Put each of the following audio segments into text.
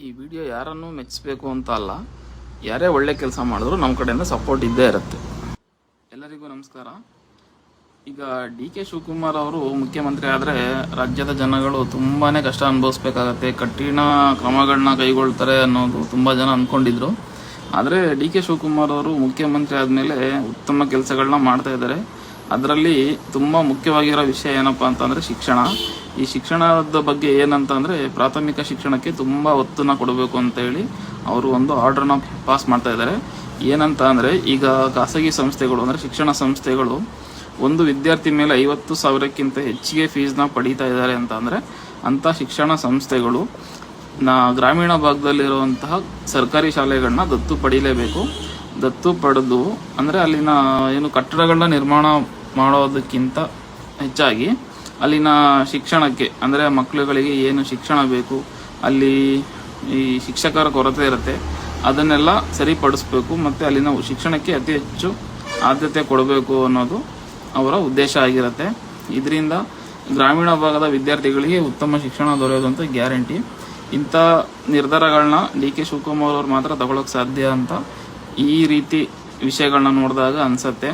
ಈ ವಿಡಿಯೋ ಯಾರನ್ನು ಮೆಚ್ಚಿಸಬೇಕು ಅಂತ ಅಲ್ಲ, ಯಾರೇ ಒಳ್ಳೆ ಕೆಲಸ ಮಾಡಿದ್ರು ನಮ್ಮ ಕಡೆಯಿಂದ ಸಪೋರ್ಟ್ ಇದ್ದೇ ಇರುತ್ತೆ. ಎಲ್ಲರಿಗೂ ನಮಸ್ಕಾರ. ಈಗ ಡಿ.ಕೆ. ಶಿವಕುಮಾರ್ ಅವರು ಮುಖ್ಯಮಂತ್ರಿ ಆದರೆ ರಾಜ್ಯದ ಜನಗಳು ತುಂಬಾ ಕಷ್ಟ ಅನುಭವಿಸ್ಬೇಕಾಗತ್ತೆ, ಕಠಿಣ ಕ್ರಮಗಳನ್ನ ಕೈಗೊಳ್ತಾರೆ ಅನ್ನೋದು ತುಂಬ ಜನ ಅಂದ್ಕೊಂಡಿದ್ರು. ಆದರೆ ಡಿ.ಕೆ. ಶಿವಕುಮಾರ್ ಅವರು ಮುಖ್ಯಮಂತ್ರಿ ಆದಮೇಲೆ ಉತ್ತಮ ಕೆಲಸಗಳನ್ನ ಮಾಡ್ತಾ ಇದ್ದಾರೆ. ಅದರಲ್ಲಿ ತುಂಬ ಮುಖ್ಯವಾಗಿರೋ ವಿಷಯ ಏನಪ್ಪ ಅಂತಂದರೆ ಶಿಕ್ಷಣ. ಈ ಶಿಕ್ಷಣದ ಬಗ್ಗೆ ಏನಂತಂದರೆ ಪ್ರಾಥಮಿಕ ಶಿಕ್ಷಣಕ್ಕೆ ತುಂಬ ಒತ್ತನ್ನು ಕೊಡಬೇಕು ಅಂತೇಳಿ ಅವರು ಒಂದು ಆರ್ಡ್ರನ್ನ ಪಾಸ್ ಮಾಡ್ತಾ ಇದ್ದಾರೆ. ಏನಂತ ಅಂದರೆ ಈಗ ಖಾಸಗಿ ಸಂಸ್ಥೆಗಳು ಅಂದರೆ ಶಿಕ್ಷಣ ಸಂಸ್ಥೆಗಳು ಒಂದು ವಿದ್ಯಾರ್ಥಿ ಮೇಲೆ 50,000ಕ್ಕಿಂತ ಹೆಚ್ಚಿಗೆ ಫೀಸ್ನ ಪಡೀತಾ ಇದ್ದಾರೆ ಅಂತ ಅಂದರೆ ಅಂಥ ಶಿಕ್ಷಣ ಸಂಸ್ಥೆಗಳು ಗ್ರಾಮೀಣ ಭಾಗದಲ್ಲಿರುವಂತಹ ಸರ್ಕಾರಿ ಶಾಲೆಗಳನ್ನ ದತ್ತು ಪಡೀಲೇಬೇಕು. ದತ್ತು ಪಡೆದು ಅಂದರೆ ಅಲ್ಲಿನ ಕಟ್ಟಡಗಳನ್ನ ನಿರ್ಮಾಣ ಮಾಡೋದಕ್ಕಿಂತ ಹೆಚ್ಚಾಗಿ ಅಲ್ಲಿನ ಶಿಕ್ಷಣಕ್ಕೆ ಅಂದರೆ ಮಕ್ಕಳುಗಳಿಗೆ ಏನು ಶಿಕ್ಷಣ ಬೇಕು, ಅಲ್ಲಿ ಈ ಶಿಕ್ಷಕರ ಕೊರತೆ ಇರುತ್ತೆ, ಅದನ್ನೆಲ್ಲ ಸರಿಪಡಿಸ್ಬೇಕು ಮತ್ತು ಅಲ್ಲಿನ ಶಿಕ್ಷಣಕ್ಕೆ ಅತಿ ಹೆಚ್ಚು ಆದ್ಯತೆ ಕೊಡಬೇಕು ಅನ್ನೋದು ಅವರ ಉದ್ದೇಶ ಆಗಿರುತ್ತೆ. ಇದರಿಂದ ಗ್ರಾಮೀಣ ಭಾಗದ ವಿದ್ಯಾರ್ಥಿಗಳಿಗೆ ಉತ್ತಮ ಶಿಕ್ಷಣ ದೊರೆಯೋದಂತ ಗ್ಯಾರಂಟಿ. ಇಂಥ ನಿರ್ಧಾರಗಳನ್ನ ಡಿ.ಕೆ. ಶಿವಕುಮಾರ್ ಅವರು ಮಾತ್ರ ತಗೊಳ್ಳೋಕೆ ಸಾಧ್ಯ ಅಂತ ಈ ರೀತಿ ವಿಷಯಗಳನ್ನ ನೋಡಿದಾಗ ಅನಿಸುತ್ತೆ.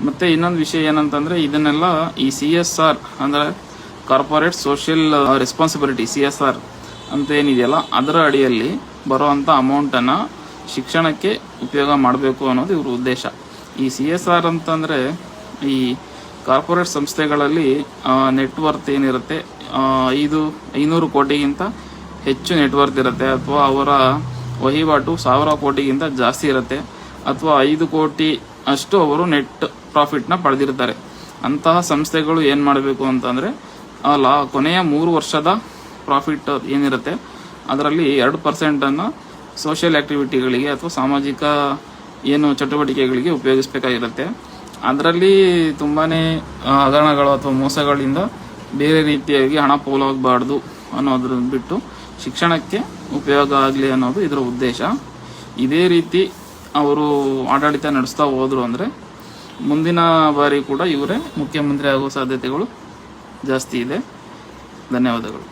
ಮತ್ತು ಇನ್ನೊಂದು ವಿಷಯ ಏನಂತಂದರೆ ಇದನ್ನೆಲ್ಲ ಈ CSR ಅಂದರೆ ಕಾರ್ಪೊರೇಟ್ ಸೋಷಿಯಲ್ ರೆಸ್ಪಾನ್ಸಿಬಿಲಿಟಿ CSR ಅಂತ ಏನಿದೆಯಲ್ಲ ಅದರ ಅಡಿಯಲ್ಲಿ ಬರುವಂಥ ಅಮೌಂಟನ್ನು ಶಿಕ್ಷಣಕ್ಕೆ ಉಪಯೋಗ ಮಾಡಬೇಕು ಅನ್ನೋದು ಇವ್ರ ಉದ್ದೇಶ. ಈ CSR ಅಂತಂದರೆ ಈ ಕಾರ್ಪೊರೇಟ್ ಸಂಸ್ಥೆಗಳಲ್ಲಿ ನೆಟ್ವರ್ತ್ ಏನಿರುತ್ತೆ 500 ಕೋಟಿಗಿಂತ ಹೆಚ್ಚು ನೆಟ್ವರ್ತ್ ಇರುತ್ತೆ, ಅಥವಾ ಅವರ ವಹಿವಾಟು 1000 ಕೋಟಿಗಿಂತ ಜಾಸ್ತಿ ಇರುತ್ತೆ, ಅಥವಾ 5 ಕೋಟಿ ಅಷ್ಟು ಅವರು ನೆಟ್ ಪ್ರಾಫಿಟ್ನ ಪಡೆದಿರ್ತಾರೆ. ಅಂತಹ ಸಂಸ್ಥೆಗಳು ಏನು ಮಾಡಬೇಕು ಅಂತಂದರೆ ಕೊನೆಯ 3 ವರ್ಷದ ಪ್ರಾಫಿಟ್ ಏನಿರುತ್ತೆ ಅದರಲ್ಲಿ 2% ಸೋಷಿಯಲ್ ಆ್ಯಕ್ಟಿವಿಟಿಗಳಿಗೆ ಅಥವಾ ಸಾಮಾಜಿಕ ಚಟುವಟಿಕೆಗಳಿಗೆ ಉಪಯೋಗಿಸಬೇಕಾಗಿರುತ್ತೆ. ಅದರಲ್ಲಿ ತುಂಬಾ ಹಗರಣಗಳು ಅಥವಾ ಮೋಸಗಳಿಂದ ಬೇರೆ ರೀತಿಯಾಗಿ ಹಣ ಪೋಲಾಗಬಾರ್ದು ಅನ್ನೋದ್ರ ಬಿಟ್ಟು ಶಿಕ್ಷಣಕ್ಕೆ ಉಪಯೋಗ ಆಗಲಿ ಅನ್ನೋದು ಇದರ ಉದ್ದೇಶ. ಇದೇ ರೀತಿ ಅವರು ಆಡಳಿತ ನಡೆಸ್ತಾ ಹೋದ್ರು ಅಂದರೆ ಮುಂದಿನ ಬಾರಿ ಕೂಡ ಇವರೇ ಮುಖ್ಯಮಂತ್ರಿ ಆಗುವ ಸಾಧ್ಯತೆಗಳು ಜಾಸ್ತಿ ಇದೆ. ಧನ್ಯವಾದಗಳು.